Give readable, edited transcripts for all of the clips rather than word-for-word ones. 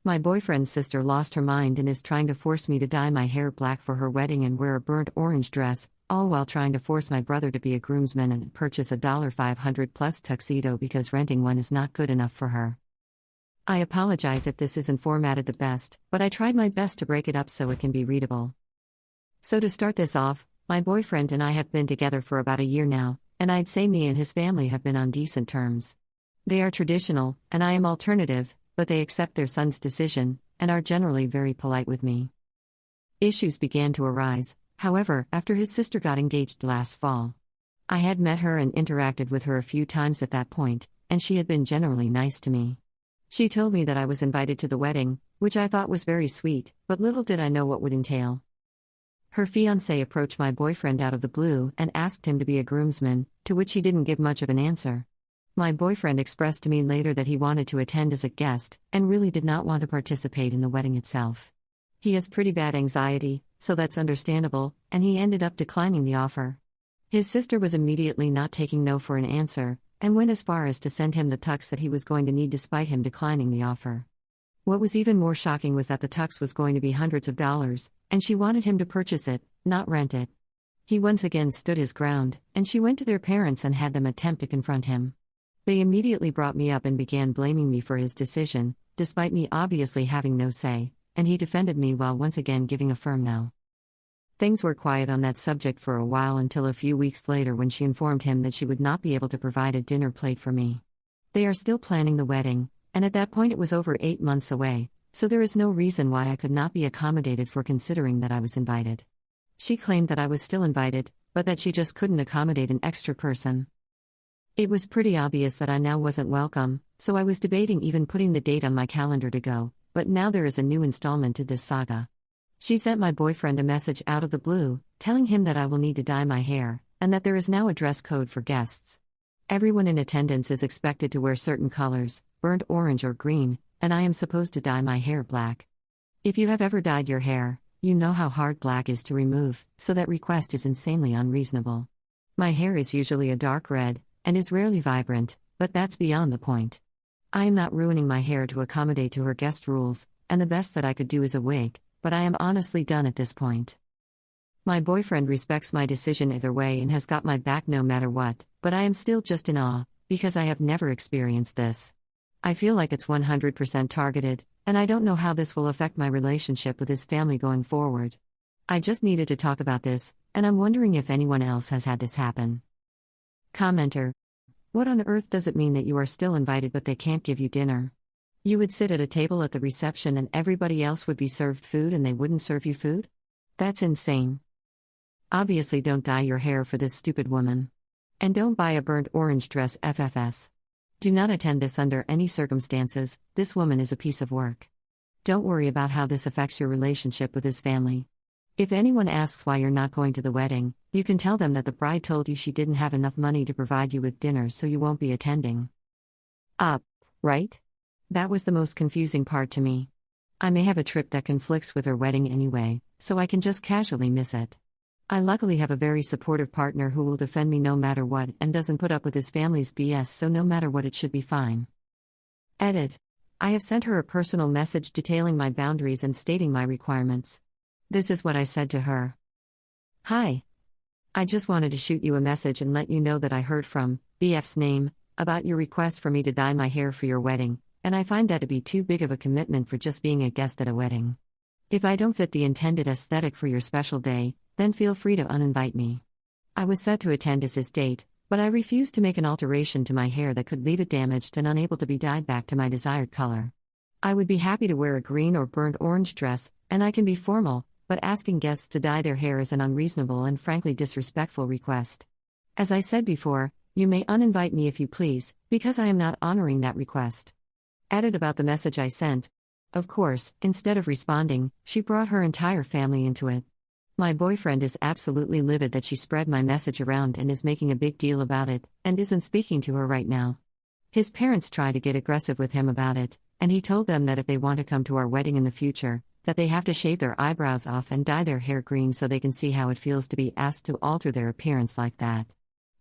My boyfriend's sister lost her mind and is trying to force me to dye my hair black for her wedding and wear a burnt orange dress, all while trying to force my brother to be a groomsman and purchase a $500 plus tuxedo because renting one is not good enough for her. I apologize if this isn't formatted the best, but I tried my best to break it up so it can be readable. So to start this off, my boyfriend and I have been together for about a year now, and I'd say me and his family have been on decent terms. They are traditional, and I am alternative, but they accept their son's decision, and are generally very polite with me. Issues began to arise, however, after his sister got engaged last fall. I had met her and interacted with her a few times at that point, and she had been generally nice to me. She told me that I was invited to the wedding, which I thought was very sweet, but little did I know what would entail. Her fiancé approached my boyfriend out of the blue and asked him to be a groomsman, to which he didn't give much of an answer. My boyfriend expressed to me later that he wanted to attend as a guest, and really did not want to participate in the wedding itself. He has pretty bad anxiety, so that's understandable, and he ended up declining the offer. His sister was immediately not taking no for an answer, and went as far as to send him the tux that he was going to need despite him declining the offer. What was even more shocking was that the tux was going to be hundreds of dollars, and she wanted him to purchase it, not rent it. He once again stood his ground, and she went to their parents and had them attempt to confront him. They immediately brought me up and began blaming me for his decision, despite me obviously having no say, and he defended me while once again giving a firm no. Things were quiet on that subject for a while until a few weeks later when she informed him that she would not be able to provide a dinner plate for me. They are still planning the wedding, and at that point it was over 8 months away, so there is no reason why I could not be accommodated for considering that I was invited. She claimed that I was still invited, but that she just couldn't accommodate an extra person. It was pretty obvious that I now wasn't welcome, so I was debating even putting the date on my calendar to go, but now there is a new installment to this saga. She sent my boyfriend a message out of the blue, telling him that I will need to dye my hair, and that there is now a dress code for guests. Everyone in attendance is expected to wear certain colors, burnt orange or green, and I am supposed to dye my hair black. If you have ever dyed your hair, you know how hard black is to remove, so that request is insanely unreasonable. My hair is usually a dark red, and is rarely vibrant, but that's beyond the point. I am not ruining my hair to accommodate to her guest rules, and the best that I could do is a wig, but I am honestly done at this point. My boyfriend respects my decision either way and has got my back no matter what, but I am still just in awe, because I have never experienced this. I feel like it's 100% targeted, and I don't know how this will affect my relationship with his family going forward. I just needed to talk about this, and I'm wondering if anyone else has had this happen. Commenter: what on earth does it mean that you are still invited but they can't give you dinner? You would sit at a table at the reception and everybody else would be served food and they wouldn't serve you food? That's insane. Obviously don't dye your hair for this stupid woman. And don't buy a burnt orange dress FFS. Do not attend this under any circumstances, this woman is a piece of work. Don't worry about how this affects your relationship with his family. If anyone asks why you're not going to the wedding, you can tell them that the bride told you she didn't have enough money to provide you with dinner so you won't be attending. Right? That was the most confusing part to me. I may have a trip that conflicts with her wedding anyway, so I can just casually miss it. I luckily have a very supportive partner who will defend me no matter what and doesn't put up with his family's BS, so no matter what it should be fine. Edit. I have sent her a personal message detailing my boundaries and stating my requirements. This is what I said to her. Hi. I just wanted to shoot you a message and let you know that I heard from BF's name about your request for me to dye my hair for your wedding, and I find that to be too big of a commitment for just being a guest at a wedding. If I don't fit the intended aesthetic for your special day, then feel free to uninvite me. I was set to attend as his date, but I refused to make an alteration to my hair that could leave it damaged and unable to be dyed back to my desired color. I would be happy to wear a green or burnt orange dress, and I can be formal, but asking guests to dye their hair is an unreasonable and frankly disrespectful request. As I said before, you may uninvite me if you please, because I am not honoring that request. Added about the message I sent. Of course, instead of responding, she brought her entire family into it. My boyfriend is absolutely livid that she spread my message around and is making a big deal about it, and isn't speaking to her right now. His parents tried to get aggressive with him about it, and he told them that if they want to come to our wedding in the future, that they have to shave their eyebrows off and dye their hair green so they can see how it feels to be asked to alter their appearance like that.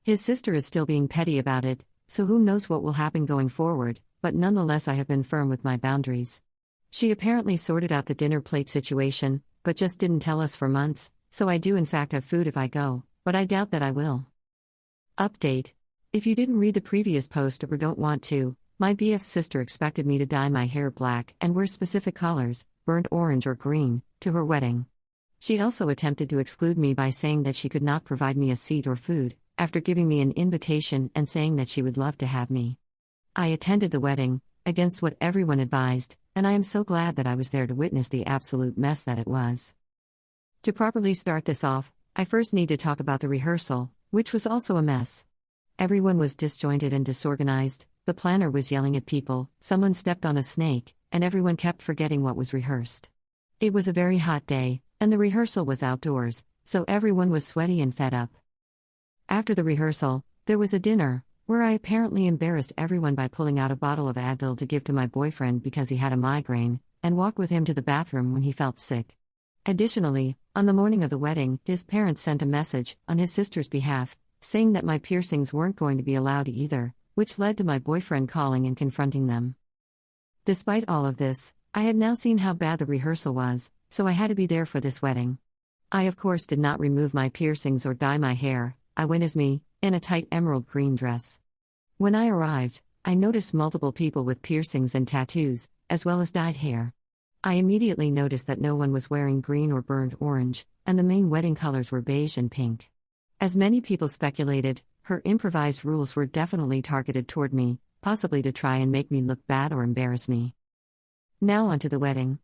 His sister is still being petty about it, so who knows what will happen going forward, but nonetheless I have been firm with my boundaries. She apparently sorted out the dinner plate situation, but just didn't tell us for months, so I do in fact have food if I go, but I doubt that I will. Update. If you didn't read the previous post or don't want to, my BF's sister expected me to dye my hair black and wear specific colors, burnt orange or green, to her wedding. She also attempted to exclude me by saying that she could not provide me a seat or food, after giving me an invitation and saying that she would love to have me. I attended the wedding, against what everyone advised, and I am so glad that I was there to witness the absolute mess that it was. To properly start this off, I first need to talk about the rehearsal, which was also a mess. Everyone was disjointed and disorganized, the planner was yelling at people, someone stepped on a snake, and everyone kept forgetting what was rehearsed. It was a very hot day, and the rehearsal was outdoors, so everyone was sweaty and fed up. After the rehearsal, there was a dinner, where I apparently embarrassed everyone by pulling out a bottle of Advil to give to my boyfriend because he had a migraine, and walked with him to the bathroom when he felt sick. Additionally, on the morning of the wedding, his parents sent a message, on his sister's behalf, saying that my piercings weren't going to be allowed either, which led to my boyfriend calling and confronting them. Despite all of this, I had now seen how bad the rehearsal was, so I had to be there for this wedding. I of course did not remove my piercings or dye my hair, I went as me, in a tight emerald green dress. When I arrived, I noticed multiple people with piercings and tattoos, as well as dyed hair. I immediately noticed that no one was wearing green or burnt orange, and the main wedding colors were beige and pink. As many people speculated, her improvised rules were definitely targeted toward me, possibly to try and make me look bad or embarrass me. Now on to the wedding.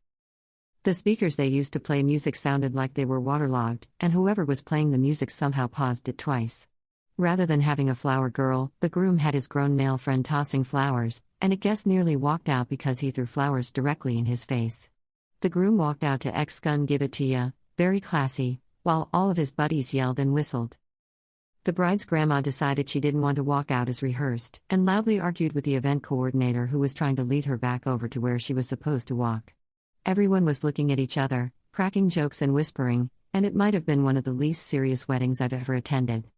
The speakers they used to play music sounded like they were waterlogged, and whoever was playing the music somehow paused it twice. Rather than having a flower girl, the groom had his grown male friend tossing flowers, and a guest nearly walked out because he threw flowers directly in his face. The groom walked out to ex-gun give it to ya, very classy, while all of his buddies yelled and whistled. The bride's grandma decided she didn't want to walk out as rehearsed, and loudly argued with the event coordinator who was trying to lead her back over to where she was supposed to walk. Everyone was looking at each other, cracking jokes and whispering, and it might have been one of the least serious weddings I've ever attended.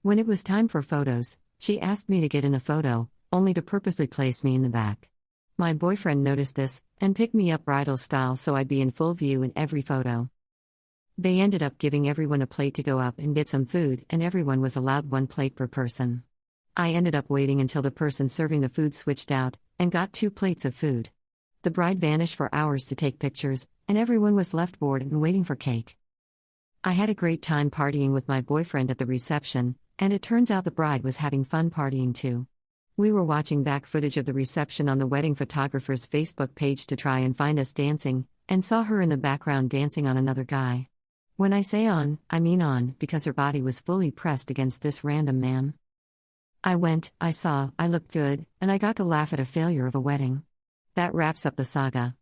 When it was time for photos, she asked me to get in a photo, only to purposely place me in the back. My boyfriend noticed this, and picked me up bridal style so I'd be in full view in every photo. They ended up giving everyone a plate to go up and get some food, and everyone was allowed one plate per person. I ended up waiting until the person serving the food switched out, and got 2 plates of food. The bride vanished for hours to take pictures, and everyone was left bored and waiting for cake. I had a great time partying with my boyfriend at the reception, and it turns out the bride was having fun partying too. We were watching back footage of the reception on the wedding photographer's Facebook page to try and find us dancing, and saw her in the background dancing on another guy. When I say on, I mean on, because her body was fully pressed against this random man. I went, I saw, I looked good, and I got to laugh at a failure of a wedding. That wraps up the saga.